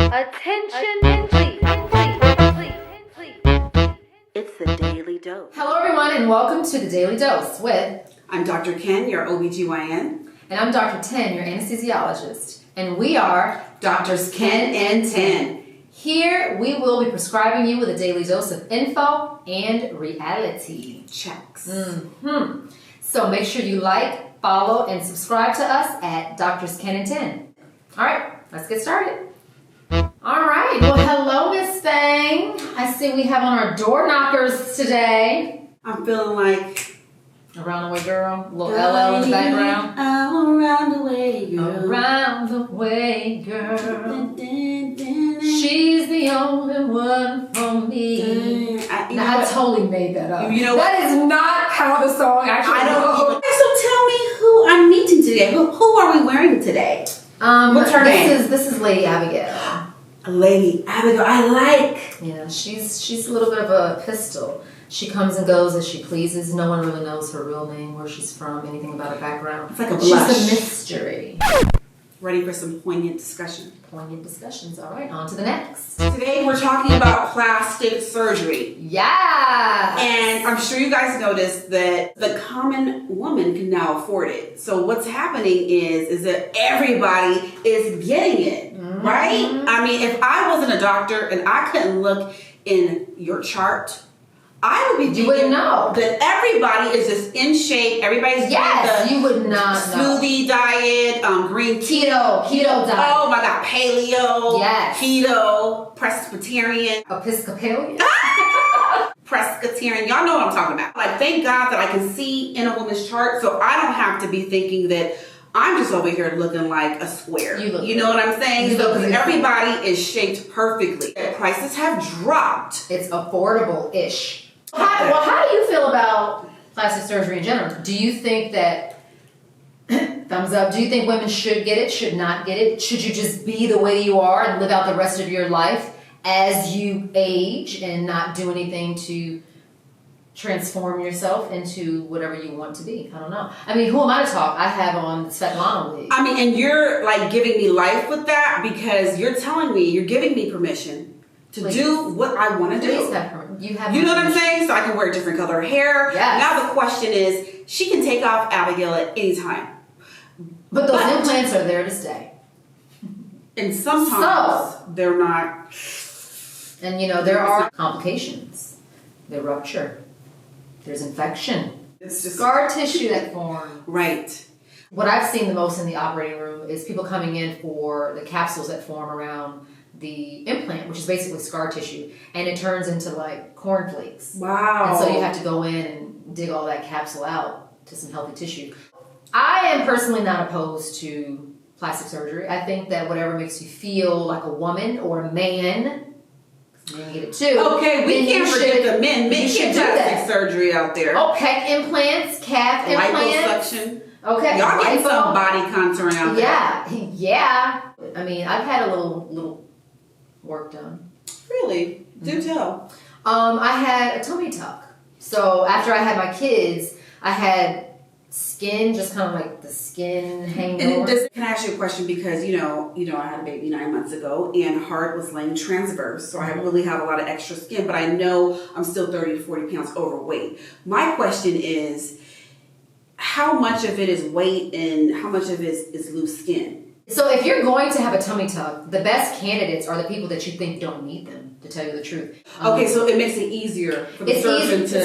Attention, please. It's the Daily Dose. Hello everyone and welcome to the Daily Dose with... I'm Dr. Ken, your OBGYN. And I'm Dr. Ten, your anesthesiologist. And we are Doctors Ken and Ten. Here we will be prescribing you with a daily dose of info and reality. Checks. So make sure you like, follow, and subscribe to us at Doctors Ken and Ten. Alright, let's get started. Alright, well hello Miss Thang. I see we have on our door knockers today. I'm feeling like... Around the way girl, little LL in the background. I'm around the way girl. Around the way girl. She's the only one for me. I totally made that up. You know that is not how the song actually goes. So tell me who I'm meeting today. Who are we wearing today? What's her name? This is Lady Abigail. Lady Abigail, I like. Yeah, she's a little bit of a pistol. She comes and goes as she pleases. No one really knows her real name, where she's from, anything about her background. It's like a blush. She's a mystery. Ready for some poignant discussion? Poignant discussions. All right, on to the next. Today we're talking about plastic surgery. Yeah. And I'm sure you guys noticed that the common woman can now afford it. So what's happening is that everybody is getting it, right? I mean, if I wasn't a doctor and I couldn't look in your chart, I would be thinking, you wouldn't know that everybody is just in shape. Everybody's doing the you would not smoothie diet, green keto diet. Oh my God, paleo, yes, keto, Presbyterian, Episcopalian, Presbyterian. Y'all know what I'm talking about. Like, thank God that I can see in a woman's chart, so I don't have to be thinking that I'm just over here looking like a square. You know what I'm saying? So everybody is shaped perfectly. Prices have dropped. It's affordable-ish. How do you feel about plastic surgery in general? Do you think that, thumbs up, do you think women should get it, should not get it? Should you just be the way you are and live out the rest of your life as you age and not do anything to transform yourself into whatever you want to be? I don't know. I mean, who am I to talk? I have on the Svetlana wig. I mean, and you're like giving me life with that because you're telling me, you're giving me permission to do what I want to do. You know what I'm saying? So I can wear different color hair. Yes. Now the question is, she can take off Abigail at any time. But those implants are there to stay. And sometimes they're not. And you know, there are complications. They rupture. There's infection. It's just scar tissue that forms. Right. What I've seen the most in the operating room is people coming in for the capsules that form around the implant, which is basically scar tissue, and it turns into like cornflakes. Wow. And so you have to go in and dig all that capsule out to some healthy tissue. I am personally not opposed to plastic surgery. I think that whatever makes you feel like a woman or a man, men get it too. Okay, we can't forget the men. Men get plastic surgery out there. Oh, pec implants, calf implants. Liposuction. Okay. Y'all get some body contouring out there. Yeah. I mean, I've had a little work done. Really? Do tell. I had a tummy tuck. So after I had my kids, I had skin, just kind of like the skin hanging over. Can I ask you a question? Because you know, I had a baby 9 months ago, and heart was laying transverse, so I really have a lot of extra skin. But I know I'm still 30 to 40 pounds overweight. My question is, how much of it is weight, and how much of it is loose skin? So if you're going to have a tummy tuck, the best candidates are the people that you think don't need them, to tell you the truth. Okay, so it makes it easier for the surgeon to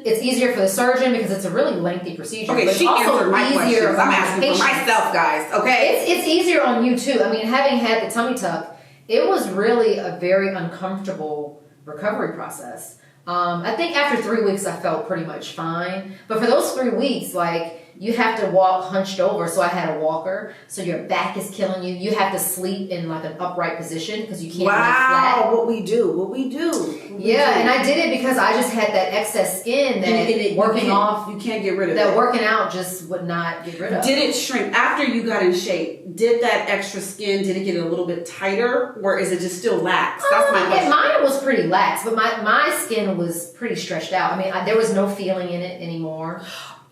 It's easier for the surgeon because it's a really lengthy procedure. Okay, but she answered my questions. I'm asking for patients. myself, guys, okay? It's easier on you too. I mean, having had the tummy tuck, it was really a very uncomfortable recovery process. I think after 3 weeks, I felt pretty much fine. But for those 3 weeks, like, you have to walk hunched over. So I had a walker. So your back is killing you. You have to sleep in like an upright position because you can't lay flat. Wow, what we do. Yeah, and I did it because I just had that excess skin that you can't get rid of that working out just would not get rid of. Did it shrink after you got in shape? Did that extra skin, did it get a little bit tighter, or is it just still lax? That's my question. Mine was pretty lax, but my skin was pretty stretched out. I mean, there was no feeling in it anymore.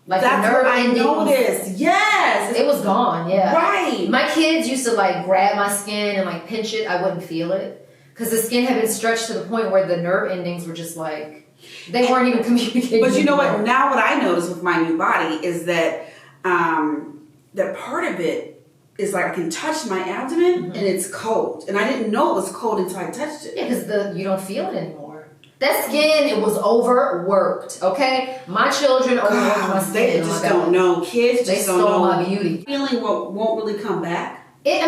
Like That's the nerve what I endings. noticed. Yes. It was gone, yeah. Right. My kids used to like grab my skin and like pinch it. I wouldn't feel it. Because the skin had been stretched to the point where the nerve endings were just like, they weren't even communicating. But you know anymore. what? Now what I notice with my new body is that that part of it is like I can touch my abdomen and it's cold. And I didn't know it was cold until I touched it. Yeah, because you don't feel it anymore. That skin, it was overworked, okay? My children overworked my skin. They just don't know. Kids They just don't stole know. my beauty. Feeling won't really come back. It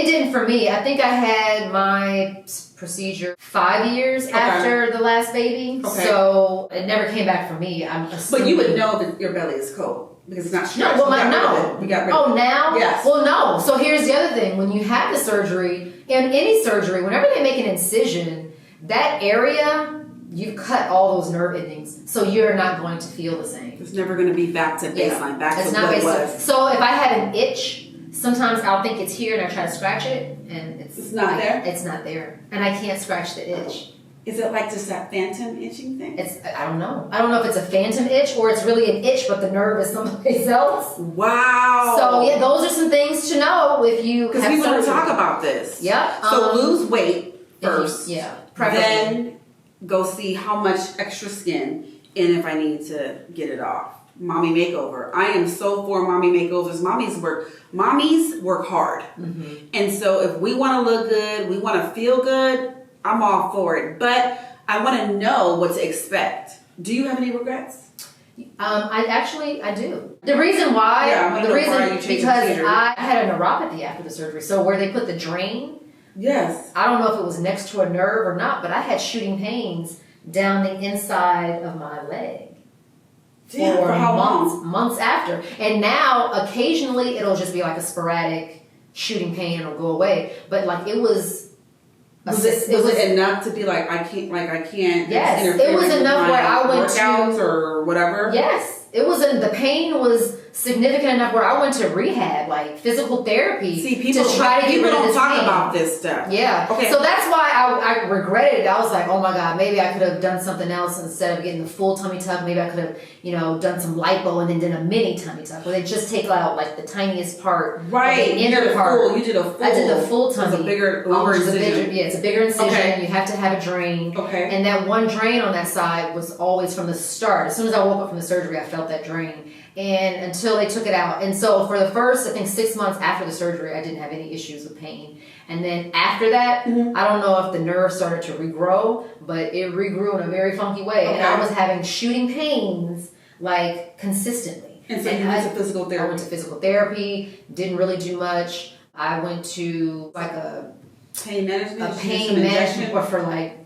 didn't for me. I think I had my procedure 5 years after the last baby. Okay. So it never came back for me. I'm assuming. But you would know that your belly is cold because it's not No, stretched. well, We got rid of it. Oh, now? Yes. Well, no. So here's the other thing. When you have the surgery, in any surgery, whenever they make an incision, that area, you've cut all those nerve endings. So you're not going to feel the same. It's never going to be back to baseline, back It's to not what it baseline. was. So if I had an itch, sometimes I'll think it's here and I try to scratch it and It's not there? It's not there. And I can't scratch the itch. Is it like just that phantom itching thing? I don't know. I don't know if it's a phantom itch or it's really an itch, but the nerve is someplace else. Wow. So yeah, those are some things to know if you Because have we want to surgery. talk about this. Yep. So lose weight if you- first. preferably. Then go see how much extra skin and if I need to get it off. Mommy makeover. I am so for mommy makeovers. Mommies work hard. Mm-hmm. And so if we want to look good, we want to feel good, I'm all for it. But I want to know what to expect. Do you have any regrets? I do. The reason why, Yeah, the why reason you changed the because procedure. I had a neuropathy after the surgery. So where they put the drain, Yes. I don't know if it was next to a nerve or not, but I had shooting pains down the inside of my leg. Damn, for how long? Months after. And now occasionally it'll just be like a sporadic shooting pain and it'll go away. But like it was Was it enough to be like I can't Yes, interfere it was with enough my where I went to- workouts or whatever? Yes, it was. The pain was significant enough where I went to rehab, like physical therapy, See, people to try to get rid of don't this talk pain. about this stuff. Yeah. Okay. So that's why I regretted it. I was like, oh my God, maybe I could have done something else instead of getting the full tummy tuck. Maybe I could have, done some lipo and then done a mini tummy tuck where they just take out like the tiniest part, Right. of the inner part. You did a full. I did the full tummy. It's a bigger, longer Which is a incision. bigger, it's a bigger incision. Okay. You have to have a drain. Okay. And that one drain on that side was always from the start. As soon as I woke up from the surgery, I felt that drain. And until they took it out. And so for the first, I think 6 months after the surgery, I didn't have any issues with pain. And then after that, Mm-hmm. I don't know if the nerve started to regrow, but it regrew in a very funky way. And Okay. I was having shooting pains like consistently. And so you went to physical I therapy. went to physical therapy, didn't really do much. I went to like a Pain management. Did you get pain some management injection? or for like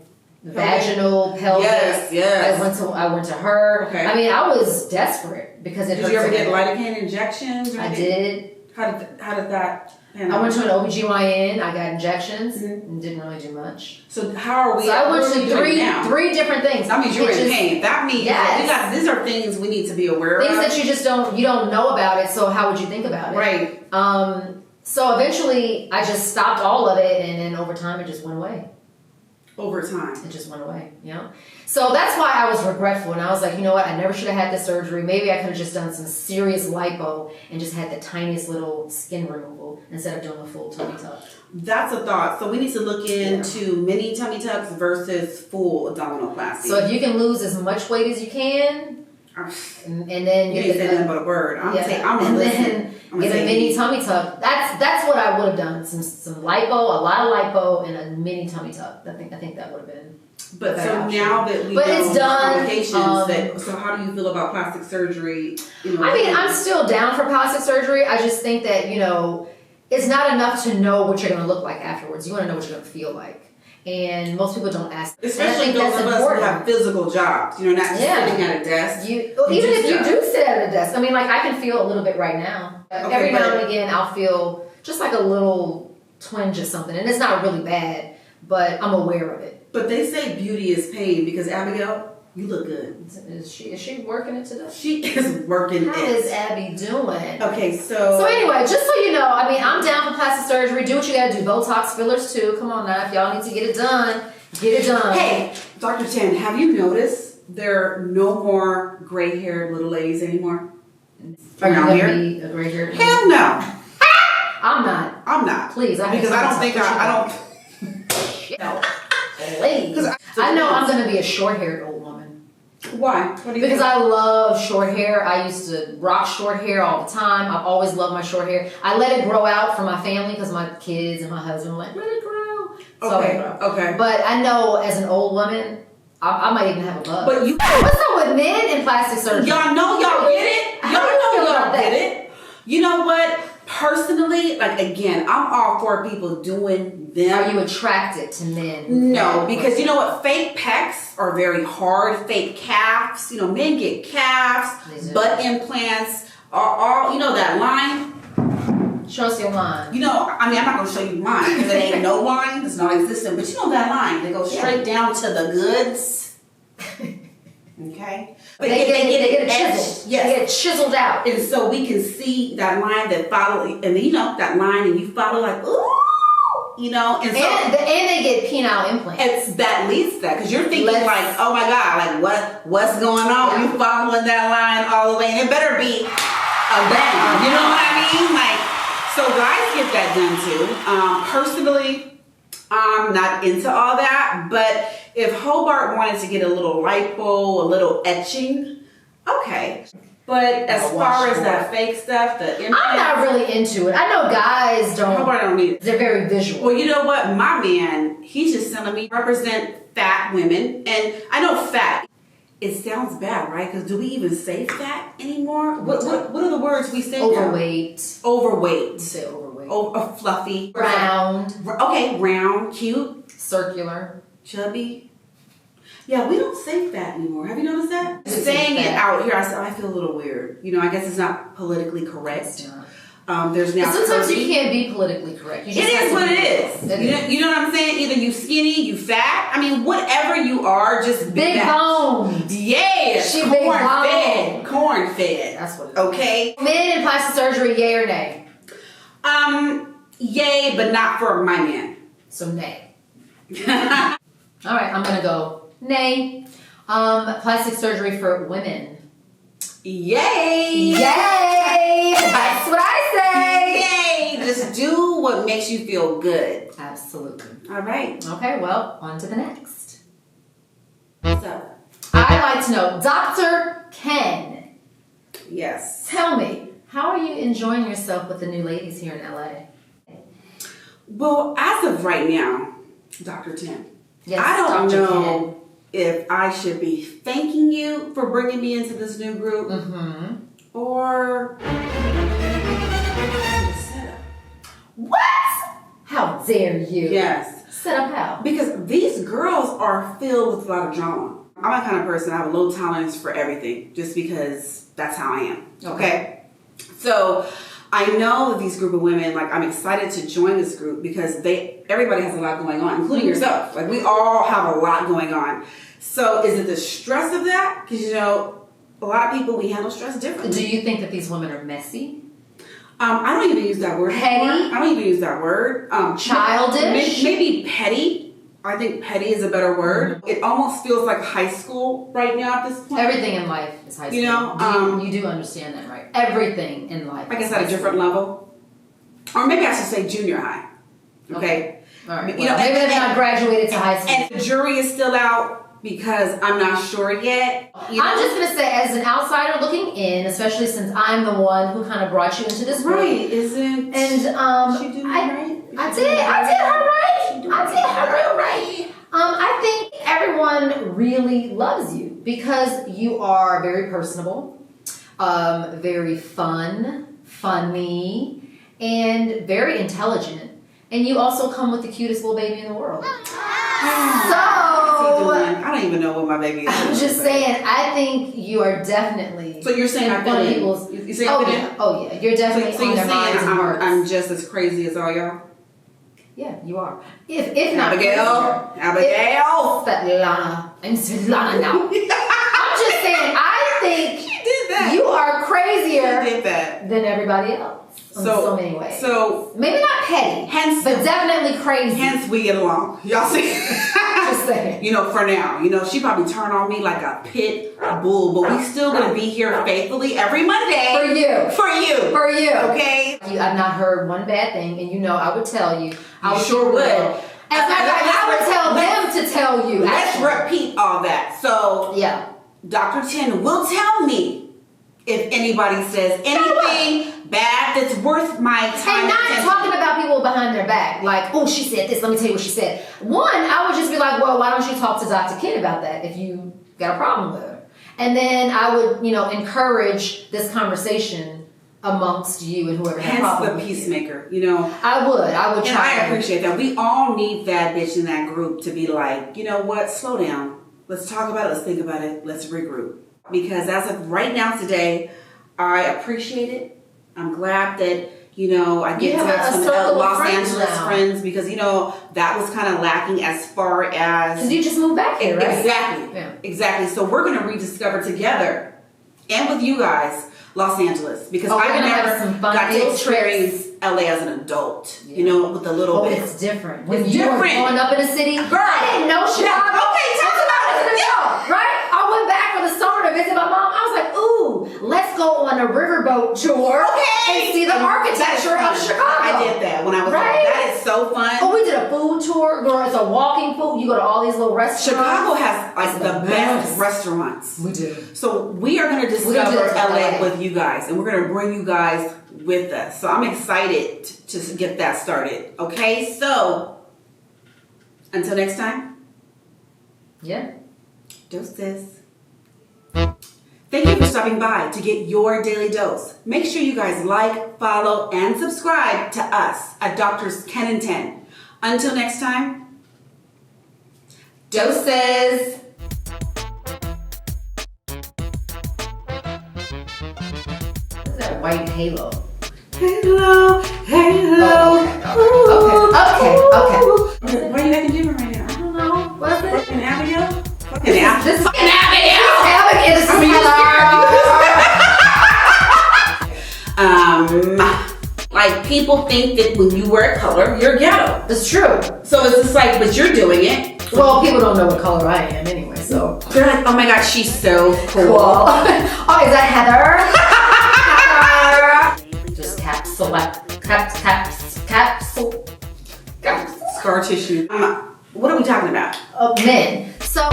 vaginal, pelvic. Yes. I went to her. Okay. I mean, I was desperate because it Did hurt you ever so get bad. lidocaine injections? Or I anything? did. How did that pan I out? went to an OBGYN. I got injections Mhm. and didn't really do much. So how are we? So I went what are to we doing now? three different things. That means you're Which in is pain. That means Yes. these are things we need to be aware Things of. that you don't know about it. So how would you think about it? Right. So eventually I just stopped all of it, and then over time it just went away. Over time. It just went away, So that's why I was regretful, and I was like, you know what, I never should have had this surgery. Maybe I could have just done some serious lipo and just had the tiniest little skin removal instead of doing a full tummy tuck. That's a thought. So we need to look into mini tummy tucks versus full abdominoplasty. So if you can lose as much weight as you can, and then you get ain't saying nothing but a word. I'm saying I'm and listening. then I'm get a saying- mini tummy tuck. That's what I would have done. Some lipo, a lot of lipo, and a mini tummy tuck. I think that would have been. But better so option. now that we But know it's the done, complications, so how do you feel about plastic surgery? I mean, I'm still down for plastic surgery. I just think that, it's not enough to know what you're going to look like afterwards. You want to know what you're going to feel like. And most people don't ask. Especially and I think those of us who have physical jobs, not just sitting at a desk. Even You if you just- do sit at a desk, I mean, like I can feel a little bit right now. Okay, Every now but- and again, I'll feel just like a little twinge or something. And it's not really bad, but I'm aware of it. But they say beauty is pain because Abigail, you look good. Is she working it today? She is working How it. is Abby doing? Okay, so. So anyway, just so you know, I mean, I'm down for plastic surgery. Do what you gotta do. Botox, fillers too. Come on now, if y'all need to get it done, get it done. Hey, Dr. Chen, have you noticed there are no more gray-haired little ladies anymore? Are you Around gonna here? be a gray haired? Hell no. I'm not. I'm not. Please, Because I don't think I don't. No, please. 'Cause I know I'm gonna be a short haired old woman. Why? What do you Because think? I love short hair. I used to rock short hair all the time. I've always loved my short hair. I let it grow out for my family because my kids and my husband were like, let it grow. So Okay, I let it grow. okay. But I know as an old woman, I might even have a bug. But you, What's up with men in plastic surgery? y'all know y'all get it. How Y'all do you know feel y'all about get that? it. You know what? Personally, like again, I'm all for people doing them. Are you attracted to men? who No, have- because you know what? Fake pecs are very hard. Fake calves. You know, men get calves, They do. butt implants, are all, you know, that line. Show us your line. You know, I mean, I'm not going to show you mine because it ain't no line. It's not existent. But you know that line that goes straight down to the goods. Okay? But They get it etched. chiseled. Yes. They get it chiseled out. And so we can see that line that follow, and you know, that line, and you follow like, ooh, you know, and so. And they get penile implants. It's that leads to that because you're thinking Let's- like, oh my god, like what's going on? Yeah. You following that line all the way, and it better be a bang. You know what I mean? Like, so guys get that done too. Personally, I'm not into all that, but if Hobart wanted to get a little lipo, a little etching, okay. But as I'll far watch as for that fake stuff, the implants, I'm not really into it. I know guys don't. Hobart don't need it. They're very visual. Well, you know what? My man, he's just telling me represent fat women. And I know fat, it sounds bad, right? Because do we even say fat anymore? What are the words we say now? Overweight. Overweight. You say overweight. Fluffy. Round. Okay, round, cute, Circular. chubby. Yeah, we don't say fat anymore. Have you noticed that? We say Saying it fat. out here, I feel a little weird. You know, I guess it's not politically correct. It's not. There's now But sometimes curvy. you can't be politically correct. You It just have is to what be- it is. It You know what I'm saying? Either you skinny, you fat. I mean, whatever you are, just be Big that. bones. Yeah, She big corn bone. fed. Corn fed. That's what it is. Okay. Men in plastic surgery, yay or nay? Yay, but not for my man. So nay. All right, I'm gonna go nay. Plastic surgery for women. Yay! Yay! That's what I say. Yay! Just do what makes you feel good. Absolutely. All right. Okay, well, on to the next. What's up? I'd like to know, Dr. Ken, Yes. tell me, how are you enjoying yourself with the new ladies here in LA? Well, as of right now, Dr. Tim, Yes, I don't Dr. know if I should be thanking you for bringing me into this new group Mm-hmm. or set up. What? How dare you? Yes. Set up how? Because these girls are filled with a lot of drama. I'm that kind of person, I have a low tolerance for everything just because that's how I am. Okay? So I know that these group of women, like I'm excited to join this group because everybody has a lot going on, including yourself. Like we all have a lot going on. So is it the stress of that? Because you know, a lot of people, we handle stress differently. Do you think that these women are messy? I don't even use that word. Petty? anymore. I don't even use that word. Childish? Maybe petty. I think petty is a better word. It almost feels like high school right now at this point. Everything in life is high school. You know, you do understand that, right? Everything in life. I guess is at a high different school. level. Or maybe I should say junior high. Okay? All right. You Well, know, maybe they've not graduated to high school. And the jury is still out because I'm not sure yet. You I'm know? just gonna say, as an outsider looking in, especially since I'm the one who kind of brought you into this group, Right, isn't and she doing right? I did her right. I did her real right. I think everyone really loves you because you are very personable, very funny, and very intelligent. And you also come with the cutest little baby in the world. What's he doing? I don't even know what my baby is. I'm just saying, I think you are definitely. So you're saying I one of fit in? people's. You saying Oh I fit yeah, in? oh yeah, you're definitely So on you're their saying minds and hearts. I'm just as crazy as all y'all? Yeah, you are. If not Abigail? Abigail? Svetlana. I'm Svetlana now. I'm just saying, I think She did that. you are crazier She did that. than everybody else in so many ways. So maybe not petty, hence but definitely crazy. we get along. Y'all see? Just saying. You know, for now. You know, she probably turned on me like a pit bull, but we still gonna be here faithfully every Monday. For you. For you. For you. Okay? I've not heard one bad thing, and you know, I would tell you. I You sure would. As a matter of fact, I would tell them to tell you. Let's actually. repeat all that. So, Yeah. Dr. Tin will tell me if anybody says anything bad that's worth my time. And not attention. talking about people behind their back. Like, oh, she said this. Let me tell you what she said. One, I would just be like, well, why don't you talk to Dr. Kid about that if you got a problem with her? And then I would, you know, encourage this conversation amongst you and whoever had a Hence problem the with you. peacemaker, you know. I would And try. I appreciate that. We all need that bitch in that group to be like, you know what, slow down. Let's talk about it. Let's think about it. Let's regroup. Because as of right now today, I appreciate it. I'm glad that, you know, I get You to have have a some circle of Los friends Angeles now. friends because, you know, that was kind of lacking as far as... Because you just moved back here, right? Exactly. Yeah. Exactly. So we're going to rediscover together and with you guys, Los Angeles. Because Oh, we're I've gonna have never some fun got to field experience LA as an adult, you know, with a little Oh, bit. it's different. When It's you were different. growing up in the city, Girl. I didn't know Chicago. Yeah, okay, tell us about it. Yeah. Right? I went back for the summer to visit my mom. I was like, ooh, let's go on a riverboat tour and see the architecture of Chicago. I did that when I was Right? like, that is so fun. Oh, we did a food tour. Girl, it's a walking food. You go to all these little restaurants. Chicago has like It's the best restaurants. We do. So we are going to We're gonna do discover this in LA LA. with you guys, and we're going to bring you guys with us. So I'm excited to get that started. Okay, so until next time, Yeah. doses. Thank you for stopping by to get your daily dose. Make sure you guys like, follow, and subscribe to us at Doctors Ken and 10. Until next time, doses. What's that white halo? Hello, hello. Okay. Why are you acting different right now? I don't know. What's it? Fucking Abigail? Fucking Abigail. This is Abigail. Abigail. This is I mean, like people think that when you wear color, you're ghetto. It's true. So it's just like, but you're doing it. Well, people don't know what color I am anyway, so. They're like, oh my God, she's so cool. Oh, is that Heather? Heather. Just tap select. Capsule. Scar tissue. What are we talking about? Men. So.